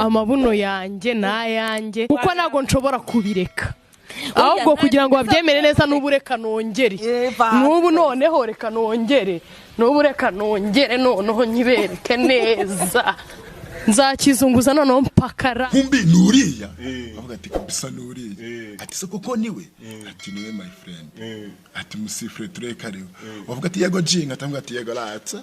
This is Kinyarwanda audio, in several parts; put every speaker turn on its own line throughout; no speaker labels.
amabuno yanjye nayanjye kuko nago nshobora kubireka ahubwo kugira ngo babyemere neza n'ubureka nongere n'ubu noneho reka nongere n'ubureka nongere noneho nyibereke neza nzakizunguza noneho mpakara
kumbi nuriya avuga ati kabisa nuriya ati se koko niwe ati niwe my friend ati musifre tureka rero wavuga ati yego jinga atavuga ati yego latsa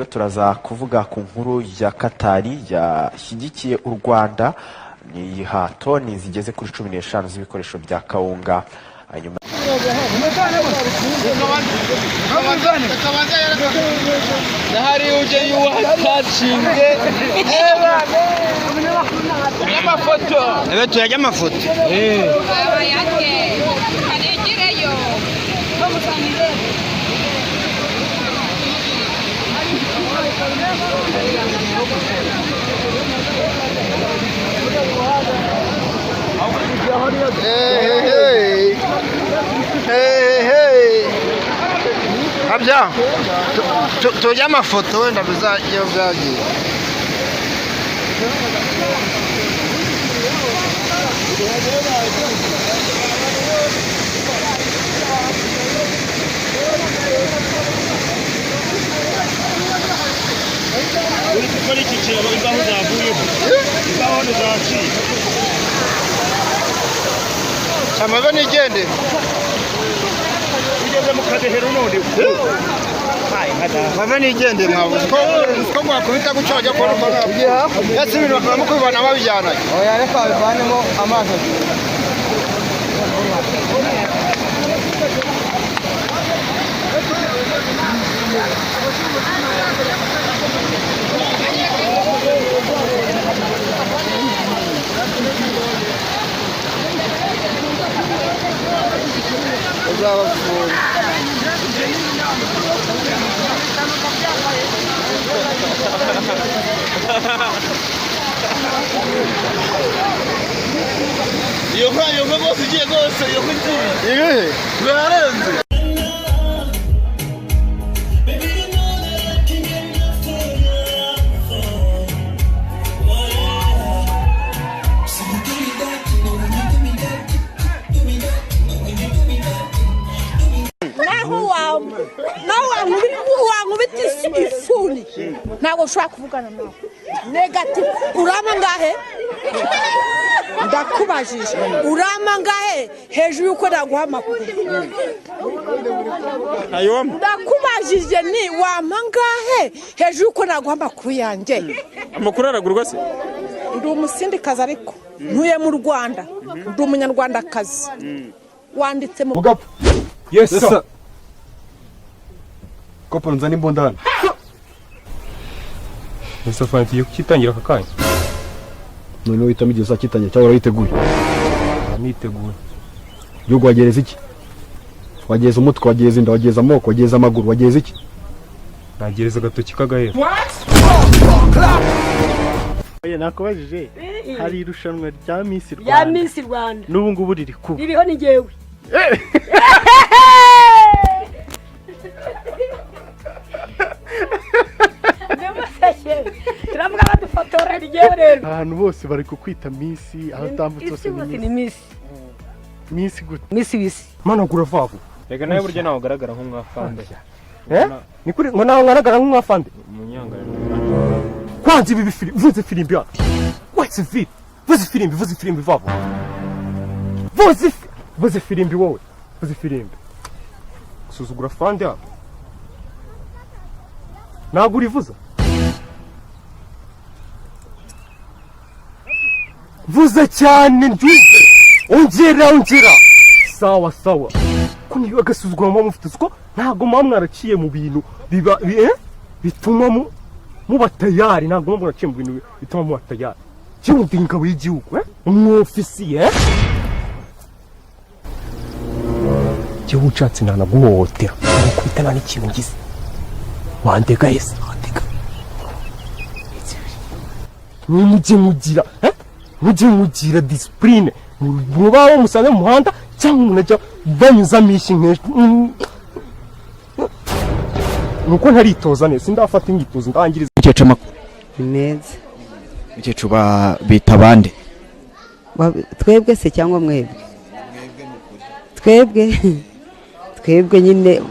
turaza kuvuga ku nkuru ya Katari yashyigikiye u Rwanda ni hatoni zigeze kuri 15 z'ibikoresho bya kawunga hanyuma
hari uje yuwatacinge y'amafoto tuyajya amafoto abayake kanegireyo
Hey. Abya. Tujya amafoto wenda bizagiye byagiye.
Uri iki kiraro imbaho zavuyeho. Imbaho zaciye.
Amabe nigende.
Ugeze mu kadehero none.
Amabe nigende mwabu. Ko mwakubita gucyo ajya kwa rukana. Yasi ibintu bakaba kubibana babijyana. Oya reka bivanemo amaso.
Yo bose ugiye rwose yo kugira bararenze
ifuni ntago ushaka kuvugana nawe negative urama ngahe ndakubajije urama ngahe hejuru yuko naguha amakuru ndakubajije ni wama ngahe hejuru yuko naguha amakuru yanjye
amakuru aragurwa se
ndi umusindikazi ariko ntuye mu Rwanda ndi umunyarwandakazi wanditse mu
Mugabo yes sir Kopo nzani mbondana
Musafanti yo kitangira kakanya
none uhitamo igihe uzakitangira cyangwa urayiteguye
niteguye
yo gwagereza iki wageza umutwe wageza inda wageza amoko wageza amaguru wageza iki
nagereza gatoki kagahera
Oya nakubajije hari irushanwa rya Miss Rwanda
ya Miss Rwanda
n'ubu ngubu riri ku
ririho ni jewe turavuga badufotora rigewe rero
ahantu bose bari kukwita Miss aho tambutse
ni Miss
Miss gute
Miss wisi
mana guravavu rega nawe buryo nawe ugaragara nk'umwafande ni kuri ngo nawe ngaragara nk'umwafande umunyangara kwanze ibi bifiri vuze filimbi ya what's it vuze filimbi vavo vuze vuze firimbi wowe vuze firimbi usuzugura fande yabo ntabwo urivuza vuze cyane ndyumve ongera sawa ko niba agasuzugura muba mufite ko ntabwo muba mwaraciye mu bintu bituma muba tayari ntabwo muba mwaraciye mu bintu bituma muba tayari cyangwa ndi ingabo y'igihugu umwofisiye igihugu ucatse ntanaguhohotera ukubita nta n'ikintu ngize wandega yese wandega mujye mugira disipurine mubaho musanze mu muhanda cyangwa umuntu ajya banyuzamo ishi nuko ntaritoza neza sindafata imyitozo ndangiriza
umukecuru amakuru
neza
umukecuru bita bande
twebwe se cyangwa twebwe nyine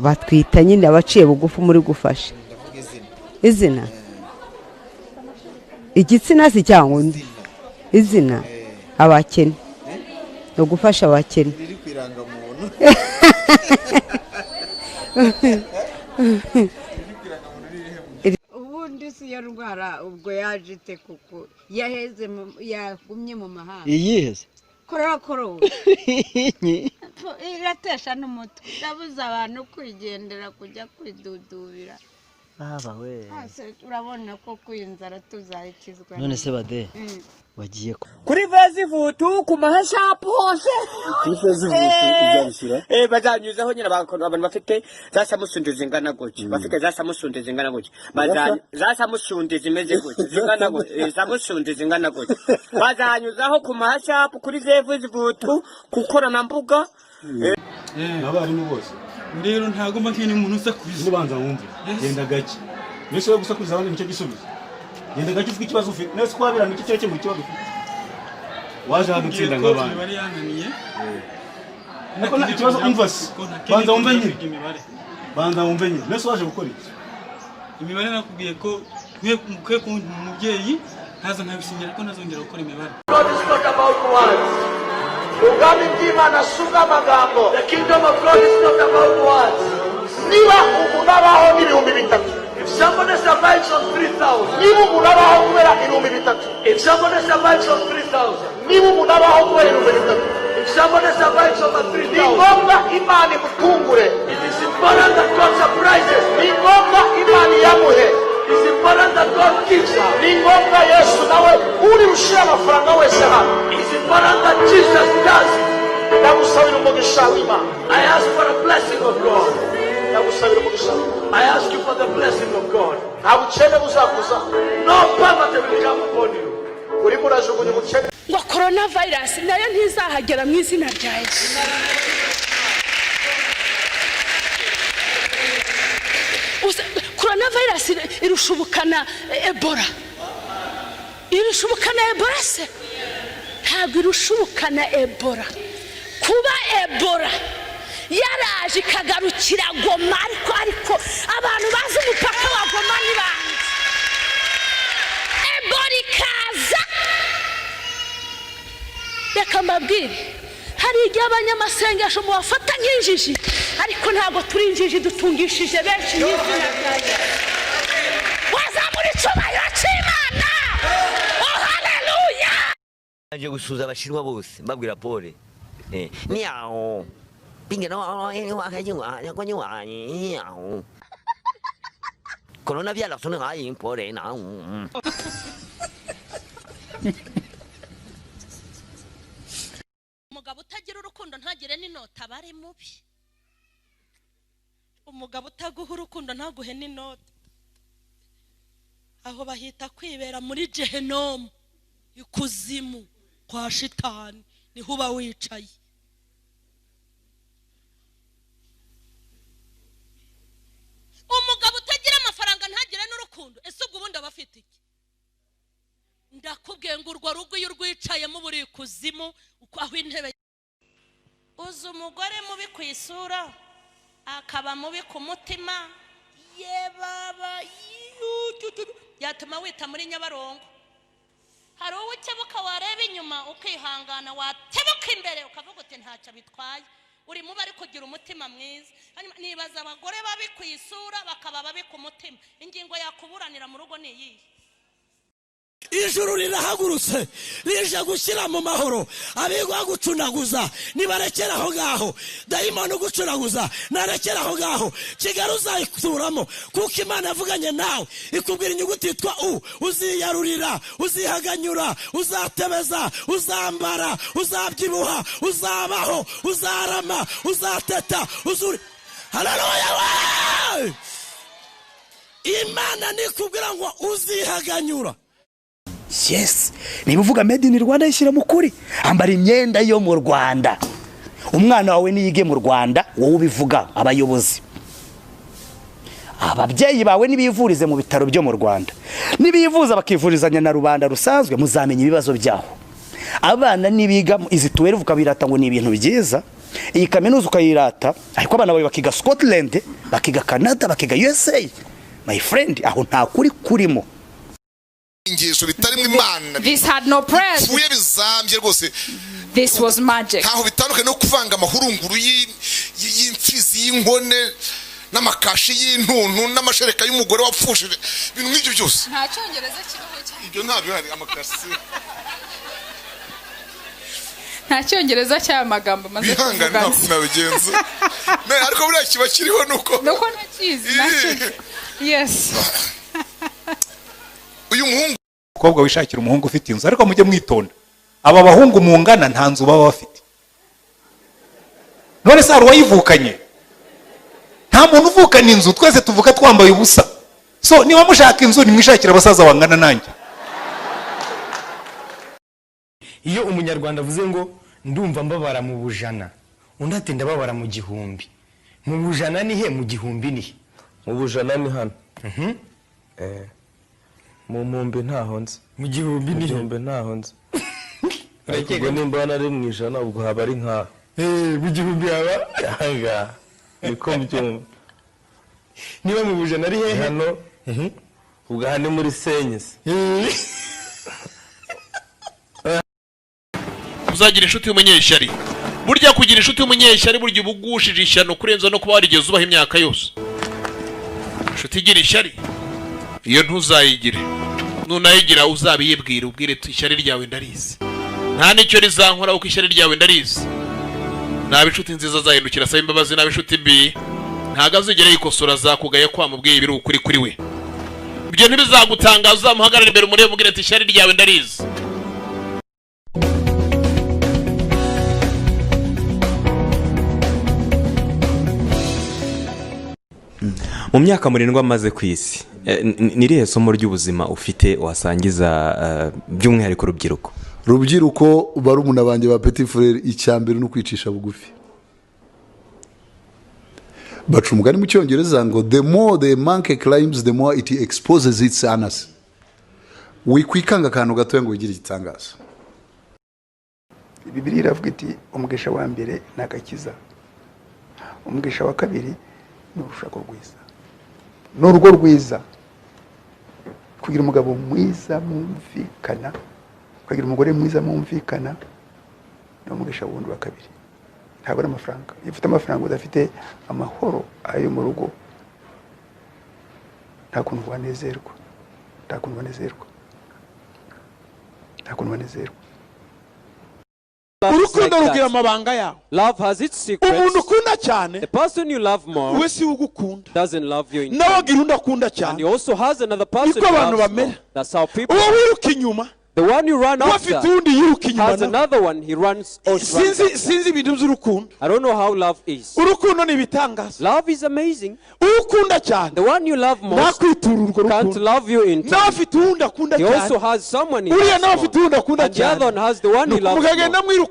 batwita nyine abaciye bugufi muri gufasha izina igitsina si cyangwa undi izina abakene no gufasha abakene
ubundi si yo ndwara ubwo yaje ite kuko yaheze yagumye mu mahanga
iyiheze
korokoro iratesha n'umutwe ndabuza abantu kwigendera kujya kwidudubira urabona ko kwinzara tuzayikizwa
none se bade wagiye
kuri Facebook ku mahashapu hose
kuri Facebook uzabishyira
bazanyuzaho nyine abantu bafite za Samsung zingana gutya bafite za Samsung zingana gutya za Samsung zimeze gutya zingana gutya Samsung zingana gutya bazanyuzaho ku mahashapu kuri Facebook kukorana mbuga
abarimu bose
rero ntago mba nkene umuntu usakuriza
nibanza wumve genda gake nese yo gusakuriza abandi nicyo gisubizo genda gake ufite ikibazo ufite nese kwabira nicyo cyo mu kibazo waje hano tsinda ngabana
bari yananiye
nako na ikibazo umvase banza wumve nyine nese waje gukora iki
imibare nakubwiye ko mukwe ku mubyeyi ntaza nkabisinyira ko nazongera gukora imibare
ubwami bw'Imana suga amagambo. The kingdom of God is not about words. Niba umuntu abaho n'ibihumbi bitatu, if somebody survives on 3,000, niba umuntu abaho kubera ibihumbi bitatu, if somebody survives on 3,000, niba umuntu abaho kubera ibihumbi bitatu, if somebody survives on 3,000, ni ngombwa Imana imutungure. It is important that God surprises. Ni ngombwa Imana yamuhe. It is important that God gives her. Ni ngombwa Yesu nawe uri ushira amafaranga wese hano. It is important that Jesus does it. Ndagusabira umugisha w'Imana. I ask for the blessing of God. Ndagusabira umugisha. I ask you for the blessing of God. Nta bukene buzakuza. No poverty will come upon you. Uri murajugunya ubukene.
Ngo coronavirus nayo ntizahagera mu izina rya Yesu. Coronavirus irushubukana Ebola. Irushubukana Ebola se? Ntabwo irushubukana Ebola. Kuba Ebola yaraje kagarukira Goma ariko abantu bazi umupaka wa Goma ni bande. Ebola ikaza. Reka mbabwire hari igihe abanyamasengesho mu bafata nk'injiji ariko ntabwo turi injiji dutungishije benshi n'izina rya Yesu. Wazamura icyubahiro cy'Imana. Oh haleluya.
Aje gusuza abashinwa bose mbabwira pole niao pinge no wakajingwa yakonywa niao corona via la sona ngai pole na
umugabo utagira urukundo ntagire n'inota bare mubi. Umugabo utaguha urukundo ntaguhe n'inota. Aho bahita kwibera muri Gehenomu ikuzimu kwa shitani niho uba wicaye. Umugabo utagira amafaranga ntagire n'urukundo ese ubwo ubundi abafite iki? Ndakubwiye ngo urwo rugo iyo rwicayemo buri ikuzimu aho intebe. Uzi umugore mubi ku isura akaba mubi ku mutima ye baba yatuma wita muri Nyabarongo hari uwo ukebuka wareba inyuma ukihangana, watebuka imbere ukavuga uti ntacyo bitwaye, uri mu bari kugira umutima mwiza. Nibaza abagore babi ku isura bakaba babi ku mutima, ingingo yakuburanira mu rugo ni iyihe?
Ijuru rirahagurutse rije gushyira mu mahoro abigwa gucunaguza, nibarekera aho ngaho. Dayimoni ugucunaguza narekera aho ngaho, Kigali uzayituramo kuko Imana yavuganye nawe ikubwira inyuguti yitwa U. Uziyarurira, uzihaganyura, uzatebeza, uzambara, uzabyibuha, uzabaho, uzarama, uzateta, uzuri. Haleluya! Imana nikubwira ngo uzihaganyura.
Yes, niba uvuga made in Rwanda yishyira mu kuri, ambara imyenda yo mu Rwanda. Umwana wawe niyige mu Rwanda, wowe ubivuga abayobozi. Ababyeyi bawe nibivurize mu bitaro byo mu Rwanda, nibivuza bakivurizanya na rubanda rusanzwe, muzamenya ibibazo byaho. Abana nibiga izi 12 ukabirata ngo ni ibintu byiza, iyi kaminuza ukayirata, ariko abana bawe bakiga Scotland, bakiga Canada, bakiga USA. My friend, aho nta kuri kurimo.
Ingeso bitarimo Imana.
This had no prayers.
Fuye bizambye rwose.
This was magic.
Ntaho bitandukanye no kuvanga amahurunguru y'imfizi y'inkone n'amakashi y'intuntu n'amashereka y'umugore wapfushije, ibintu nk'ibyo byose.
Nta cyongereza kiriho cyane.
Ibyo ntabyo hari amakasi.
Nta cyongereza cy'amagambo maze
kuvuga. Nabigenza. Ariko buriya kiba kiriho nuko
ntakizi nacyo. Yes.
Uyu muhungu
umukobwa wishakira umuhungu ufite inzu, ariko mujye mwitonda, aba bahungu mungana nta nzu baba bafite. None se hari uwayivukanye? Nta muntu uvukana inzu, twese tuvuka twambaye ubusa. So niba mushaka inzu nimwishakira abasaza bangana nanjye.
Iyo umunyarwanda avuze ngo ndumva mbabara mu bujana, undi ati ndababara mu gihumbi. Mu bujana ni he, mu gihumbi ni he?
Mu bujana ni hano. Mu mumbi ntaho nzi.
Mu gihumbi ni he?
Mu mumbi ntaho nzi. Ariko nimba nari mu ijana ubwo haba ari nka
mu gihumbi haba
yanga niko mbyumva.
Niba mu bujana ari hehe?
Hano ubwo hano muri Senyes.
Uzagira inshuti y'umunyeshyari. Burya kugira inshuti y'umunyeshyari burya ubugushije ishyano kurenza no kuba warigeze ubaho imyaka yose. Inshuti igira ishyari iyo ntuzayigire, nunayigira uzabiyibwira ubwire ishyari ryawe ndarizi, nta nicyo rizankora uko ishyari ryawe ndarizi. Nabe inshuti nziza zahindukira asaba imbabazi, nabe inshuti mbi ntago azigera yikosora, zakugaya kwamubwiye ibiri ukuri kuri we. Ibyo ntibizagutangaza, uzamuhagarara imbere umurebe ubwire ati ishyari ryawe ndarizi.
Mu myaka 7 amaze ku isi, nirihe somo ry'ubuzima ufite wasangiza by'umwihariko
rubyiruko barumuna banjye ba petit frère, icyambere no kwicisha bugufi. Baca umugani mu cyongereza ngo the more the monkey climbs the more it exposes its anus. Wikwikanga akantu gato ngo ugire igitangaza.
Bibiliya iravuga iti umugisha wa mbere nagakiza, umugisha wa kabiri ni urushako rwiza, n'urugo rwiza. Kugira umugabo mwiza mumvikana, kugira umugore mwiza mumvikana, ni umugisha wundi wa kabiri. Ntabwo ari amafaranga. Iyo ufite amafaranga udafite amahoro ayo mu rugo, nta kuntu wanezerwa, nta kuntu wanezerwa, nta kuntu wanezerwa.
Urukundo rugira amabanga yawe.
Love has its secrets.
Umuntu ukunda cyane,
the person you love more,
we si ugukunda,
doesn't love you in
turn. Nawe gira undakunda cyane.
And he also has another person who loves more. That's how people.
Uwo wiruka inyuma,
the one you run after, has another one he runs or runs after.
Sinzi ibintu by'urukundo.
I don't know how love is.
Urukundo ni bitangaza.
Love is amazing.
Ukunda cyane,
the one you love most, can't love you in turn. He also has someone he loves more. And the other one has the one he loves more.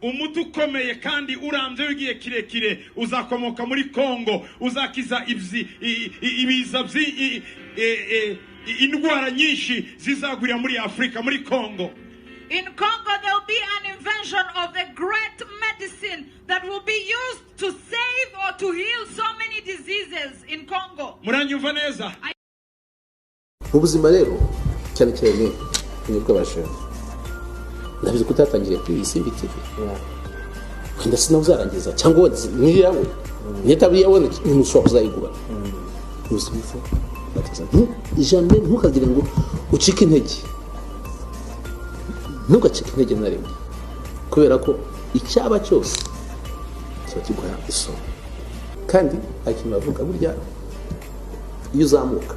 Umuti ukomeye kandi urambye w'igihe kirekire uzakomoka muri Kongo, uzakiza ibiza indwara nyinshi zizagwira muri Afrika, muri Kongo.
In Congo there will be an invention of a great medicine that will be used to save or to heal so many diseases in Congo.
Muranyumva neza?
Ubuzima rero cyane cyane
nibwo abashaka ndabizi ko utatangiriye kuri iyi simbi TV wenda sinawe uzarangiza cyangwa niyawe nitabiriye wenda umuntu ushobora kuzayigura usibifu ijambo ntukagire ngo ucike intege ntugacike intege na rimwe kubera ko icyaba cyose kiba kiguha isomo kandi hari ikintu bavuga burya iyo uzamuka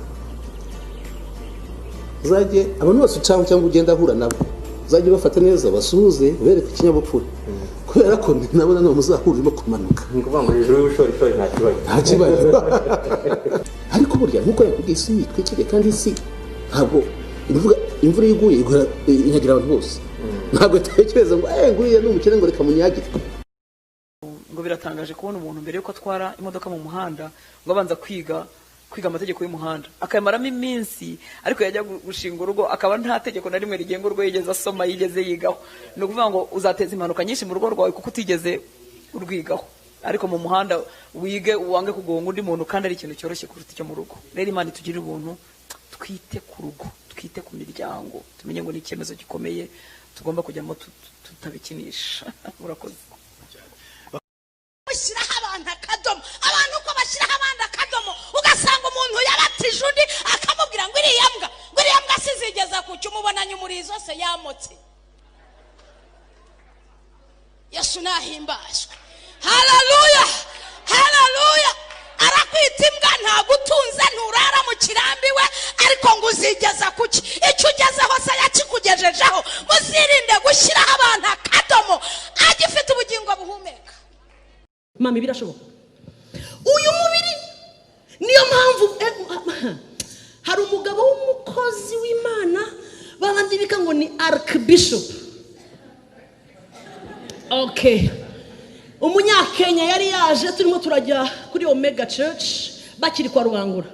uzajye abantu bose ucaho cyangwa ugenda ahura nabo uzajye bafata neza basuhuze bereke ikinyabupfura kubera ko nabo nanone muzahura urimo kumanuka
ni ukuvuga ngo hejuru y'ubushorishori nta kibazo
ariko burya nk'uko yakubwiye isi nitwikiriye kandi isi ntabwo imvura iguye inyagira abantu bose ntabwo tekereza ngo nguriya ni umukene ngo reka munyagire
ngo biratangaje kubona umuntu mbere yuko atwara imodoka mu muhanda ngo abanza kwiga amategeko y'umuhanda akayamaramo iminsi ariko yajya gushinga urugo akaba nta tegeko na rimwe rigenga urwo yigeze asoma yigeze yigaho ni ukuvuga ngo uzateza impanuka nyinshi mu rugo rwawe kuko utigeze urwigaho ariko mu muhanda wige uwange kugonga undi muntu kandi ari ikintu cyoroshye kuruta icyo mu rugo rero Imana itugirire ubuntu twite ku rugo twite ku miryango tumenye ngo ni icyemezo gikomeye tugomba kujyamo tutabikinisha murakoze
bashyiraho abantu akadomo abantu uko bashyiraho abandi akadomo ugasanga umuntu yabatije undi akamubwira ngo iriya mbwa sizigeza ku cyo umubonanye umurizo se yamotse Yesu nahimbazwe haleluya haleluya arakwita imbwa ntagutunze nturara mu kirambi we ariko ngo uzigeza kuki icyo ugezeho se yakikugejejeho muzirinde gushyiraho abantu akadomo agifite ubugingo buhumeka
mami birashoboka uyu mubiri niyo mpamvu hari umugabo w'umukozi w'Imana babandi bika ngo ni archbishop okay umunyakenya yari yaje turimo turajya kuri Omega Church bakiri kwa Rubangura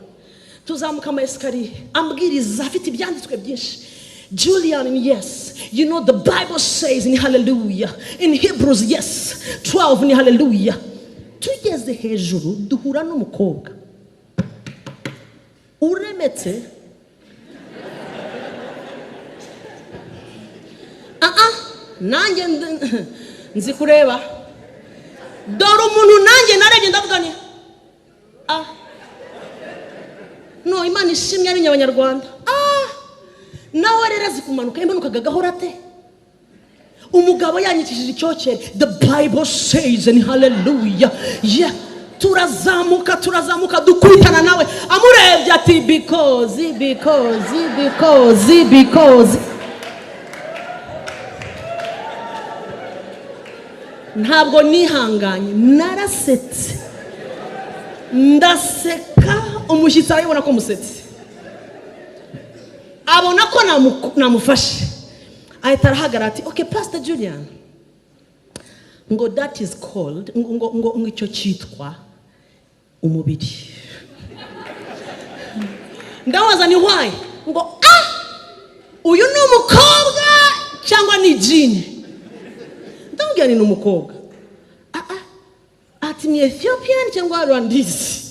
tuzamuka ama esikariye ambwiriza afite ibyanditswe byinshi Julian, yes, you know the Bible says in hallelujah in Hebrews, yes 12 ni hallelujah tugeze hejuru duhura n'umukobwa uremetse nanjye nzi kureba dore umuntu nanjye narebye ndavuga ni no Imana ishimye ari nyabanyarwanda nawe rero azi kumanuka imanukaga gahora ate umugabo yanyikishije icyokere the Bible says in hallelujah yeah turazamuka dukubitana nawe amurebye ati because ntabwo nihanganye narasetse ndaseka umushyitsi arabibona ko musetse abona ko namufashe ahita arahagarara ati okay Pastor Julian ngo that is called ngo icyo cyitwa umubiri ndabaza ni why ngo uyu ni umukobwa cyangwa ni jini ndamubwira ni umukobwa ati ni Ethiopian cyangwa Rwandese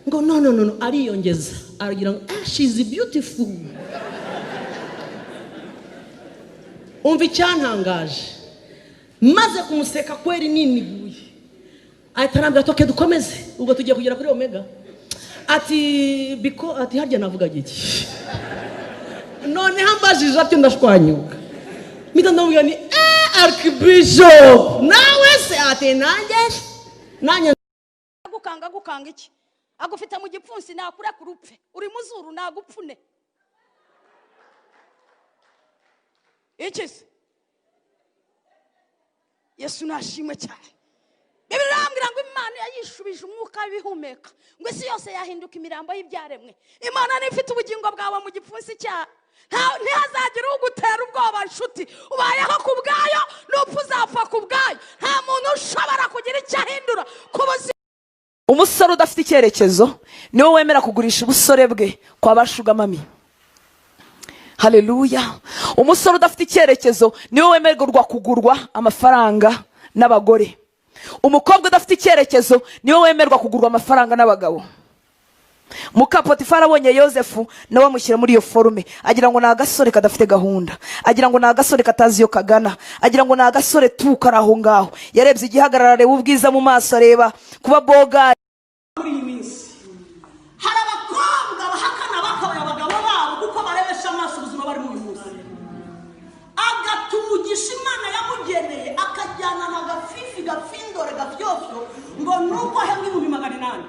ngo no ariyongeza aragira ngo she's beautiful umva icyantangaje maze kumuseka kweri niniguye ahita arambwira atoke dukomeze ubwo tugiye kugera kuri Omega ati harya navuga giki none hambajije atyo ndashwanyuka mpita ndamubwira ni Archbishop nawe se ati nanjye
gukanga iki agufite mu gipfunsi nakure ku rupfe uri muzuru nagupfune iki se Yesu nashimwe cyane Bibiri irambwira ngo Imana yayishubije umwuka w'ibihumeka ngo isi yose yahinduka imirambo y'ibyaremwe Imana nifite ubugingo bwawe mu gipfunsi cya ntihazagira ugutera ubwoba nshuti ubayeho ku bwayo n'upfu uzapfa ku bwayo nta muntu ushobora kugira icyo ahindura ku buzima
umusore udafite icyerekezo niwe wemera kugurisha ubusore bwe kwa bashugamami haleluya umusore udafite icyerekezo niwe wemererwa kugurwa amafaranga n'abagore umukobwa udafite icyerekezo niwe wemererwa kugurwa amafaranga n'abagabo muka Potifari abonye Yosefu nawe amushyira muri iyo forume, agira ngo ni agasore kadafite gahunda, agira ngo ni agasore katazi iyo kagana, agira ngo ni agasore tukara aho ngaho. Yarebye igihagarara, areba ubwiza mu maso, areba kuba boga.
Muri iyi minsi hari abakobwa bahakana bakabaye abagabo babo kuko barebesha amaso ubuzima bari mu munsi, agatumugisha Imana yamugeneye, akajyana na gafifi gafindore gafyofyo ngo nuko ahembwa 800.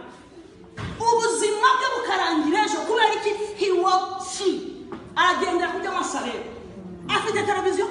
Ubuzima bwe bukarangira ejo kubera iki? He walked she. Agenda kujya amasarero, afite televiziyo